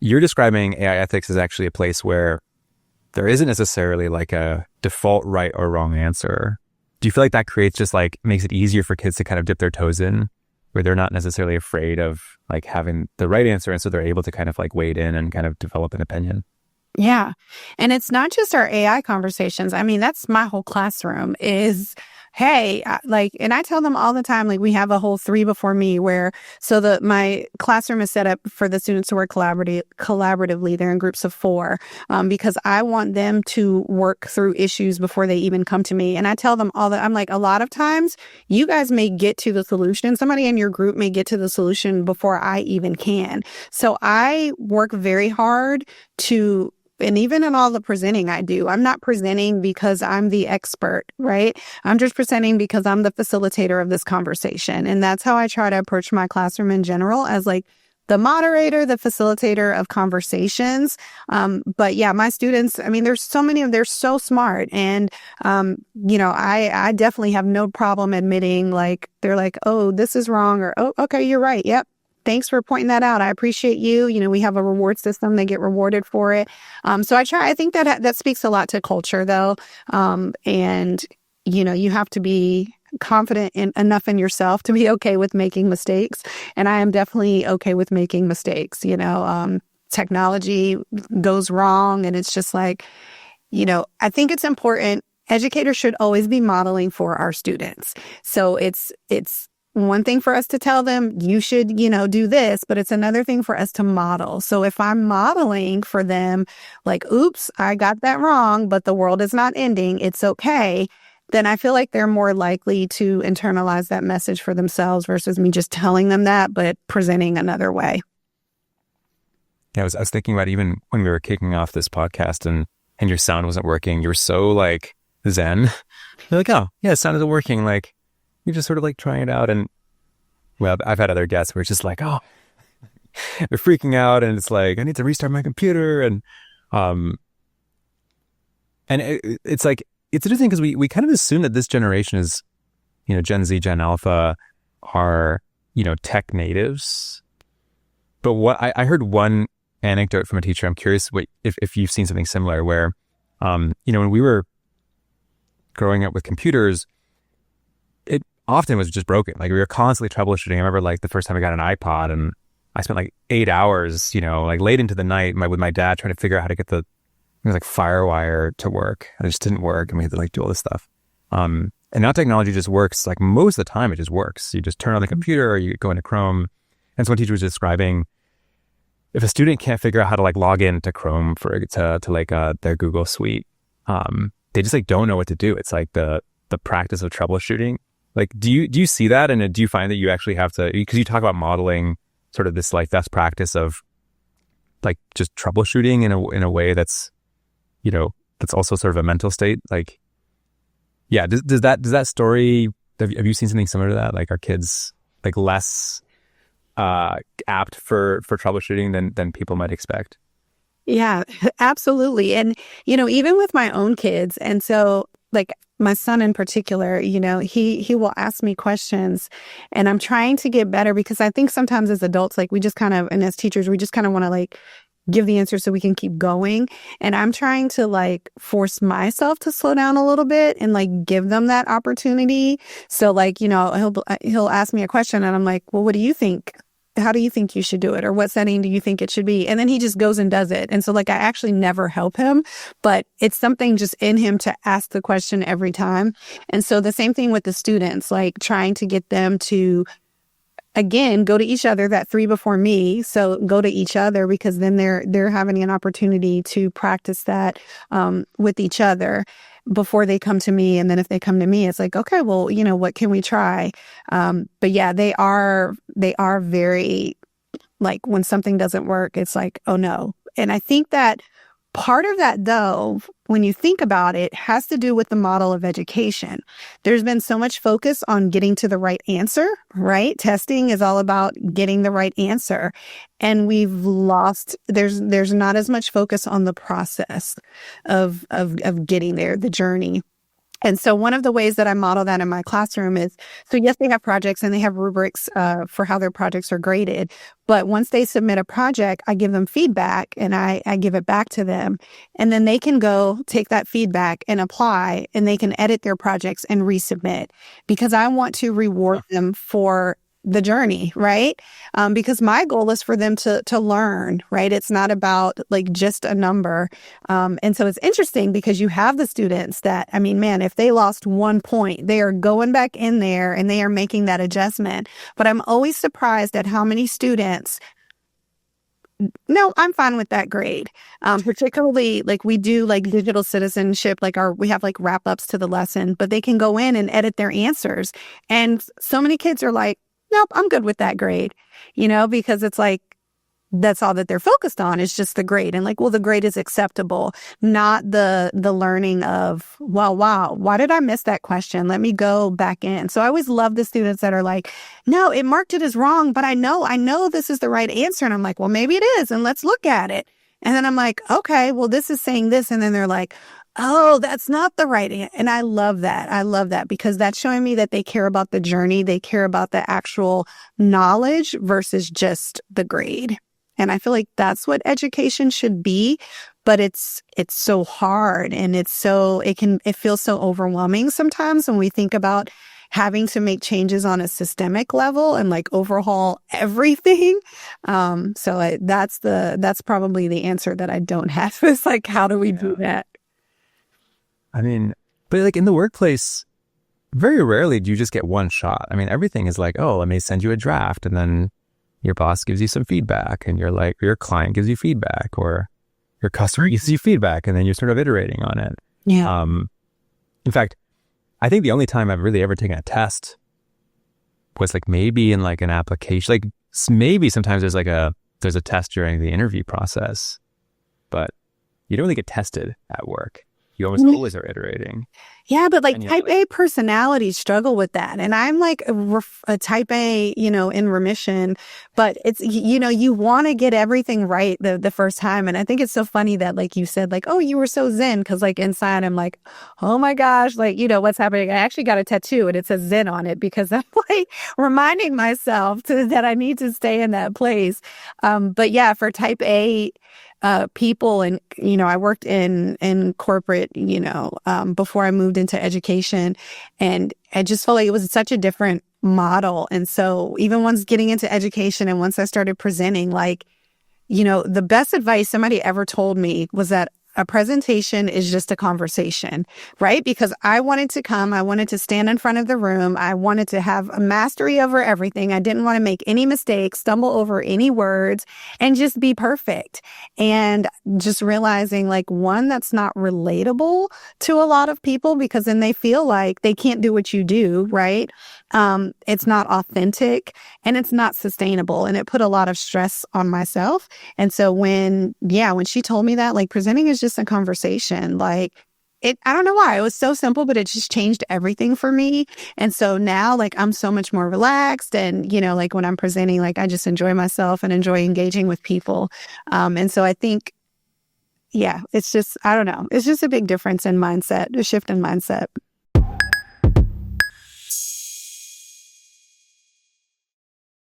you're describing AI ethics as actually a place where there isn't necessarily like a default right or wrong answer. Do you feel like that creates just like makes it easier for kids to kind of dip their toes in, where they're not necessarily afraid of like having the right answer, and so they're able to kind of like wade in and kind of develop an opinion? Yeah. And it's not just our AI conversations. I mean, that's my whole classroom is, hey, and I tell them all the time, like we have a whole 3 before me where, my classroom is set up for the students to work collaboratively. They're in groups of 4, because I want them to work through issues before they even come to me. And I tell them I'm like, a lot of times you guys may get to the solution. Somebody in your group may get to the solution before I even can. So I work very hard and even in all the presenting I do, I'm not presenting because I'm the expert, right? I'm just presenting because I'm the facilitator of this conversation. And that's how I try to approach my classroom in general, as like the moderator, the facilitator of conversations. But yeah, my students, I mean, there's so many of them, they're so smart. And, I definitely have no problem admitting like, they're like, oh, this is wrong, or, oh, okay, you're right. Yep. Thanks for pointing that out. I appreciate you. We have a reward system. They get rewarded for it. So I think that speaks a lot to culture though. And you have to be confident enough in yourself to be okay with making mistakes. And I am definitely okay with making mistakes. Technology goes wrong, and it's just like, I think it's important. Educators should always be modeling for our students. So it's one thing for us to tell them, you should, do this, but it's another thing for us to model. So if I'm modeling for them, like, oops, I got that wrong, but the world is not ending, it's okay, then I feel like they're more likely to internalize that message for themselves versus me just telling them that, but presenting another way. Yeah, I was thinking about even when we were kicking off this podcast and your sound wasn't working, you were so like zen. You're like, oh, yeah, the sound isn't working. Like, you're just sort of like trying it out. And well, I've had other guests where it's just like, oh, they're freaking out, and it's like, I need to restart my computer. And it's like, it's interesting because we kind of assume that this generation is, Gen Z, Gen Alpha are, tech natives. But what I heard one anecdote from a teacher, I'm curious if you've seen something similar where, when we were growing up with computers, it often was just broken. Like we were constantly troubleshooting. I remember like the first time I got an iPod, and I spent like 8 hours, like late into the night with my dad trying to figure out how to get it was like FireWire to work. It just didn't work, and we had to like do all this stuff. And now technology just works. Like most of the time it just works. You just turn on the computer, or you go into Chrome. And so one teacher was describing, if a student can't figure out how to like log into Chrome to like their Google suite, they just like don't know what to do. It's like the practice of troubleshooting. Like, do you see that? And do you find that you actually have to, because you talk about modeling sort of this like best practice of like just troubleshooting in a way that's, that's also sort of a mental state. Like, yeah, does that story, have you seen something similar to that? Like, are kids like less apt for troubleshooting than people might expect? Yeah, absolutely. And, even with my own kids. And so like my son in particular, he will ask me questions, and I'm trying to get better, because I think sometimes as adults, like we just kind of, and as teachers, we just kind of want to like give the answer so we can keep going. And I'm trying to like force myself to slow down a little bit and like give them that opportunity. So like, he'll ask me a question, and I'm like, well, what do you think? How do you think you should do it? Or what setting do you think it should be? And then he just goes and does it. And so like, I actually never help him, but it's something just in him to ask the question every time. And so the same thing with the students, like trying to get them to, again, go to each other, that 3 before me. So go to each other, because then they're having an opportunity to practice that with each other before they come to me. And then if they come to me, it's like, okay, well, what can we try? But yeah, they are very, like, when something doesn't work, it's like, oh no. And I think that part of that, though, when you think about it, has to do with the model of education. There's been so much focus on getting to the right answer, right? Testing is all about getting the right answer. And we've lost, there's not as much focus on the process of getting there, the journey. And so one of the ways that I model that in my classroom is, so yes, they have projects and they have rubrics for how their projects are graded. But once they submit a project, I give them feedback and I give it back to them. And then they can go take that feedback and apply, and they can edit their projects and resubmit, because I want to reward them for the journey, right? Because my goal is for them to learn, right? It's not about like just a number. And so it's interesting because you have the students that, I mean, man, if they lost 1 point, they are going back in there and they are making that adjustment. But I'm always surprised at how many students, no, I'm fine with that grade. Particularly like we do like digital citizenship, like we have like wrap ups to the lesson, but they can go in and edit their answers. And so many kids are like, nope, I'm good with that grade, because it's like, that's all that they're focused on is just the grade. And like, well, the grade is acceptable, not the learning of, well, wow, why did I miss that question? Let me go back in. So I always love the students that are like, no, it marked it as wrong, but I know this is the right answer. And I'm like, well, maybe it is. And let's look at it. And then I'm like, okay, well, this is saying this. And then they're like, oh, that's not the right answer. And I love that. I love that because that's showing me that they care about the journey. They care about the actual knowledge versus just the grade. And I feel like that's what education should be, but it's so hard and it feels so overwhelming sometimes when we think about having to make changes on a systemic level and like overhaul everything. That's probably the answer that I don't have. It's like, how do we do that? I mean, but like in the workplace, very rarely do you just get one shot. I mean, everything is like, oh, let me send you a draft, and then your boss gives you some feedback, and your client gives you feedback, or your customer gives you feedback, and then you're sort of iterating on it. Yeah. In fact, I think the only time I've really ever taken a test was like maybe in like an application. Like maybe sometimes there's a test during the interview process, but you don't really get tested at work. You almost always are iterating. Yeah, but like type A personalities struggle with that. And I'm like a type A, in remission, but it's, you want to get everything right the first time. And I think it's so funny that like you said, like, oh, you were so zen. Cause like inside I'm like, oh my gosh, like, what's happening? I actually got a tattoo and it says zen on it because I'm like reminding myself that I need to stay in that place. But yeah, for type A, people and, I worked in corporate, before I moved into education, and I just felt like it was such a different model. And so even once getting into education and once I started presenting, like, the best advice somebody ever told me was that a presentation is just a conversation, right? Because I wanted to stand in front of the room. I wanted to have a mastery over everything. I didn't want to make any mistakes, stumble over any words, and just be perfect. And just realizing like, one, that's not relatable to a lot of people because then they feel like they can't do what you do, right? It's not authentic and it's not sustainable. And it put a lot of stress on myself. And so when she told me that, like, presenting is just a conversation, like I don't know why, it was so simple, but it just changed everything for me. And so now like I'm so much more relaxed and, like when I'm presenting, like I just enjoy myself and enjoy engaging with people. And so I think, it's just, I don't know, it's just a big difference in mindset, a shift in mindset.